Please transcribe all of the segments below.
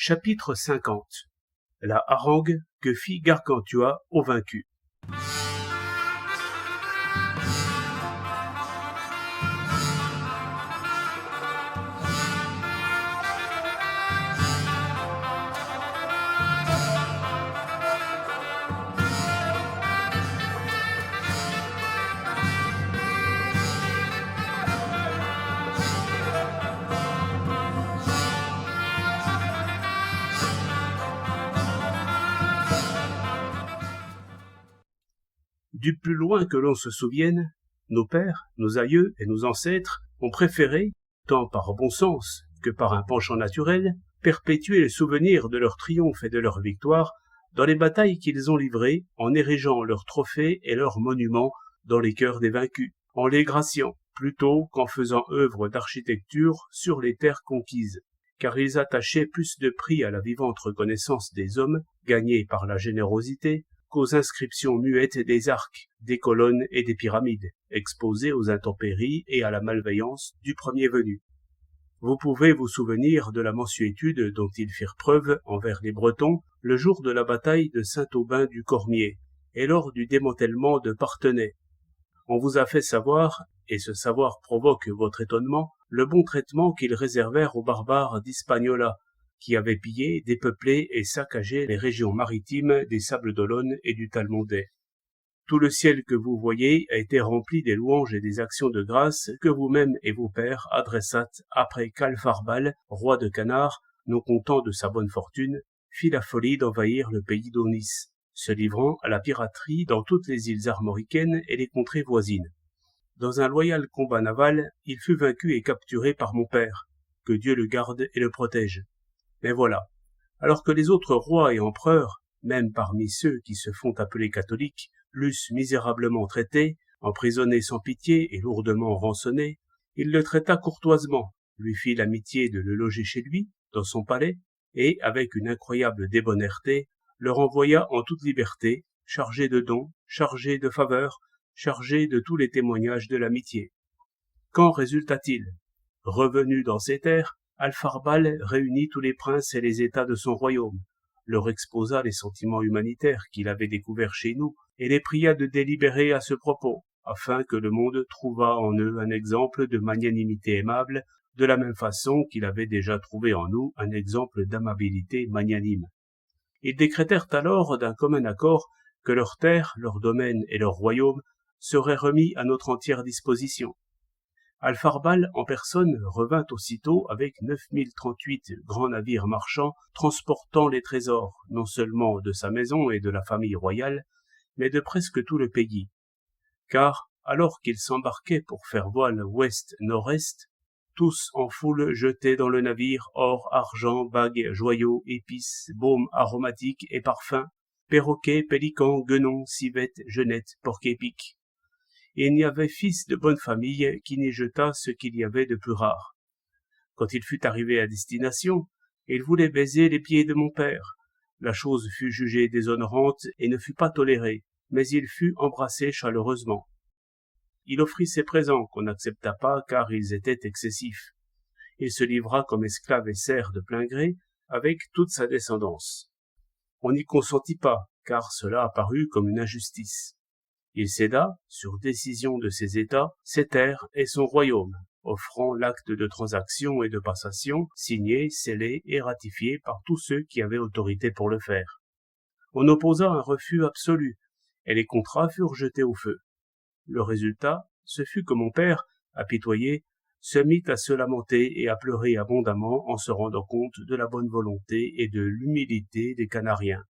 Chapitre 50. La harangue que fit Gargantua aux vaincus. Du plus loin que l'on se souvienne, nos pères, nos aïeux et nos ancêtres ont préféré, tant par bon sens que par un penchant naturel, perpétuer le souvenir de leur triomphe et de leur victoire dans les batailles qu'ils ont livrées en érigeant leurs trophées et leurs monuments dans les cœurs des vaincus, en les graciant plutôt qu'en faisant œuvre d'architecture sur les terres conquises, car ils attachaient plus de prix à la vivante reconnaissance des hommes, gagnée par la générosité, qu'aux inscriptions muettes des arcs, des colonnes et des pyramides, exposées aux intempéries et à la malveillance du premier venu. Vous pouvez vous souvenir de la mansuétude dont ils firent preuve envers les Bretons le jour de la bataille de Saint-Aubin-du-Cormier et lors du démantèlement de Parthenay. On vous a fait savoir, et ce savoir provoque votre étonnement, le bon traitement qu'ils réservèrent aux barbares d'Hispaniola, qui avaient pillé, dépeuplé et saccagé les régions maritimes des Sables d'Olonne et du Talmondais. Tout le ciel que vous voyez a été rempli des louanges et des actions de grâce que vous-même et vos pères adressâtes après qu'Alfarbal, roi de Canard, non content de sa bonne fortune, fit la folie d'envahir le pays d'Aunis, se livrant à la piraterie dans toutes les îles armoricaines et les contrées voisines. Dans un loyal combat naval, il fut vaincu et capturé par mon père, que Dieu le garde et le protège. Mais voilà, alors que les autres rois et empereurs, même parmi ceux qui se font appeler catholiques, l'eussent misérablement traité, emprisonné sans pitié et lourdement rançonné, il le traita courtoisement, lui fit l'amitié de le loger chez lui, dans son palais, et, avec une incroyable débonnaire,, le renvoya en toute liberté, chargé de dons, chargé de faveurs, chargé de tous les témoignages de l'amitié. Qu'en résulta-t-il? Revenu dans ses terres, Alfarbal réunit tous les princes et les États de son royaume, leur exposa les sentiments humanitaires qu'il avait découverts chez nous, et les pria de délibérer à ce propos, afin que le monde trouvât en eux un exemple de magnanimité aimable, de la même façon qu'il avait déjà trouvé en nous un exemple d'amabilité magnanime. Ils décrétèrent alors d'un commun accord que leurs terres, leurs domaines et leurs royaumes seraient remis à notre entière disposition. Alfarbal en personne revint aussitôt avec 9038 grands navires marchands transportant les trésors, non seulement de sa maison et de la famille royale, mais de presque tout le pays. Car, alors qu'ils s'embarquaient pour faire voile ouest-nord-est, tous en foule jetaient dans le navire or, argent, bagues, joyaux, épices, baumes aromatiques et parfums, perroquets, pélicans, guenons, civettes, genettes, porc-épics. Et il n'y avait fils de bonne famille qui n'y jetât ce qu'il y avait de plus rare. Quand il fut arrivé à destination, il voulait baiser les pieds de mon père. La chose fut jugée déshonorante et ne fut pas tolérée, mais il fut embrassé chaleureusement. Il offrit ses présents qu'on n'accepta pas car ils étaient excessifs. Il se livra comme esclave et serf de plein gré avec toute sa descendance. On n'y consentit pas, car cela apparut comme une injustice. Il céda, sur décision de ses États, ses terres et son royaume, offrant l'acte de transaction et de passation, signé, scellé et ratifié par tous ceux qui avaient autorité pour le faire. On opposa un refus absolu, et les contrats furent jetés au feu. Le résultat, ce fut que mon père, apitoyé, se mit à se lamenter et à pleurer abondamment en se rendant compte de la bonne volonté et de l'humilité des Canariens.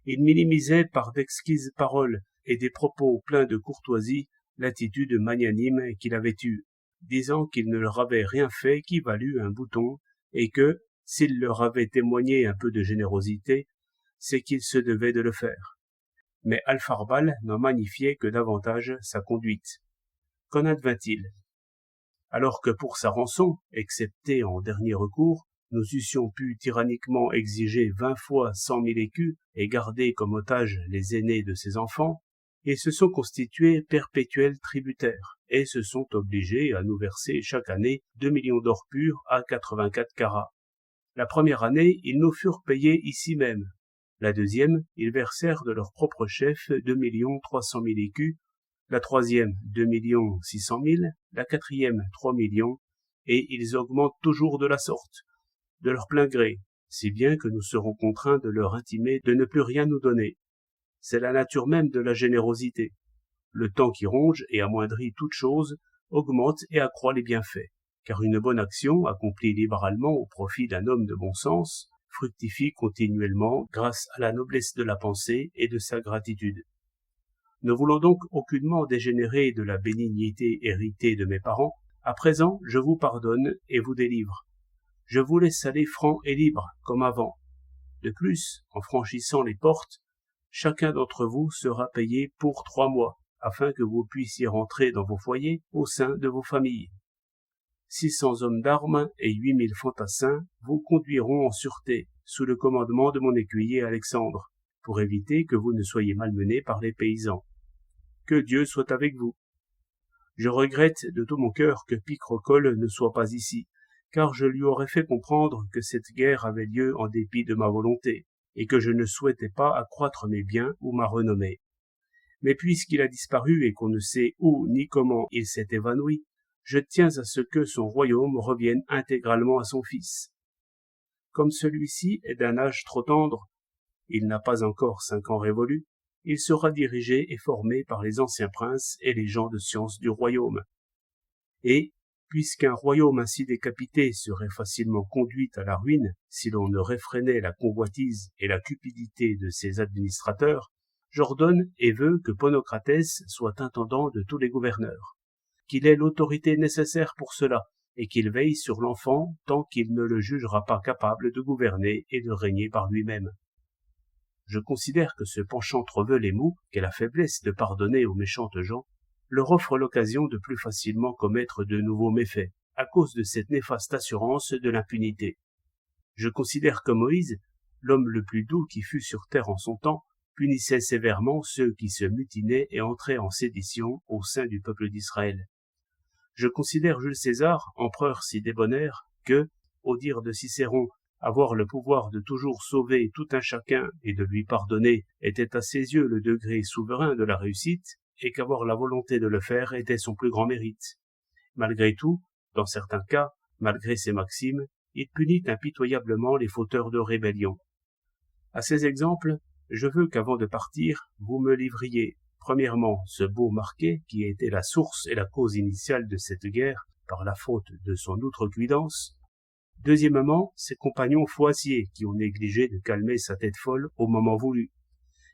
Il minimisait par d'exquises paroles et des propos pleins de courtoisie l'attitude magnanime qu'il avait eue, disant qu'il ne leur avait rien fait qui valût un bouton, et que, s'il leur avait témoigné un peu de générosité, c'est qu'il se devait de le faire. Mais Alfarbal n'en magnifiait que davantage sa conduite. Qu'en advint-il? Alors que pour sa rançon, excepté en dernier recours, nous eussions pu tyranniquement exiger 20 fois 100 000 écus et garder comme otages les aînés de ses enfants, ils se sont constitués perpétuels tributaires et se sont obligés à nous verser chaque année 2 millions d'or pur à 84 carats. La première année, ils nous furent payés ici même. La deuxième, ils versèrent de leur propre chef 2 300 000 écus, la troisième 2 600 000, la quatrième 3 millions, et ils augmentent toujours de la sorte, de leur plein gré, si bien que nous serons contraints de leur intimer de ne plus rien nous donner. C'est la nature même de la générosité. Le temps qui ronge et amoindrit toute chose augmente et accroît les bienfaits, car une bonne action, accomplie libéralement au profit d'un homme de bon sens, fructifie continuellement grâce à la noblesse de la pensée et de sa gratitude. Ne voulant donc aucunement dégénérer de la bénignité héritée de mes parents, à présent je vous pardonne et vous délivre. Je vous laisse aller franc et libre, comme avant. De plus, en franchissant les portes, chacun d'entre vous sera payé pour 3 mois, afin que vous puissiez rentrer dans vos foyers au sein de vos familles. 600 hommes d'armes et 8000 fantassins vous conduiront en sûreté, sous le commandement de mon écuyer Alexandre, pour éviter que vous ne soyez malmenés par les paysans. Que Dieu soit avec vous. Je regrette de tout mon cœur que Picrocole ne soit pas ici, car je lui aurais fait comprendre que cette guerre avait lieu en dépit de ma volonté, et que je ne souhaitais pas accroître mes biens ou ma renommée. Mais puisqu'il a disparu et qu'on ne sait où ni comment il s'est évanoui, je tiens à ce que son royaume revienne intégralement à son fils. Comme celui-ci est d'un âge trop tendre, il n'a pas encore 5 ans révolus, il sera dirigé et formé par les anciens princes et les gens de science du royaume. Et, puisqu'un royaume ainsi décapité serait facilement conduit à la ruine si l'on ne réfrénait la convoitise et la cupidité de ses administrateurs, j'ordonne et veux que Ponocratès soit intendant de tous les gouverneurs, qu'il ait l'autorité nécessaire pour cela, et qu'il veille sur l'enfant tant qu'il ne le jugera pas capable de gouverner et de régner par lui-même. Je considère que ce penchant trop veule et mou, qu'est la faiblesse de pardonner aux méchantes gens, leur offre l'occasion de plus facilement commettre de nouveaux méfaits, à cause de cette néfaste assurance de l'impunité. Je considère que Moïse, l'homme le plus doux qui fut sur terre en son temps, punissait sévèrement ceux qui se mutinaient et entraient en sédition au sein du peuple d'Israël. Je considère Jules César, empereur si débonnaire, que, au dire de Cicéron, avoir le pouvoir de toujours sauver tout un chacun et de lui pardonner était à ses yeux le degré souverain de la réussite, et qu'avoir la volonté de le faire était son plus grand mérite. Malgré tout, dans certains cas, malgré ses maximes, il punit impitoyablement les fauteurs de rébellion. À ces exemples, je veux qu'avant de partir, vous me livriez, premièrement, ce beau Marquet qui était la source et la cause initiale de cette guerre par la faute de son outrecuidance, deuxièmement, ses compagnons foissiers qui ont négligé de calmer sa tête folle au moment voulu,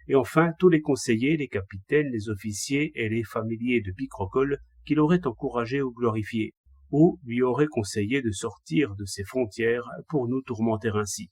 et enfin tous les conseillers, les capitaines, les officiers et les familiers de Picrocole qui l'auraient encouragé ou glorifié, ou lui auraient conseillé de sortir de ses frontières pour nous tourmenter ainsi.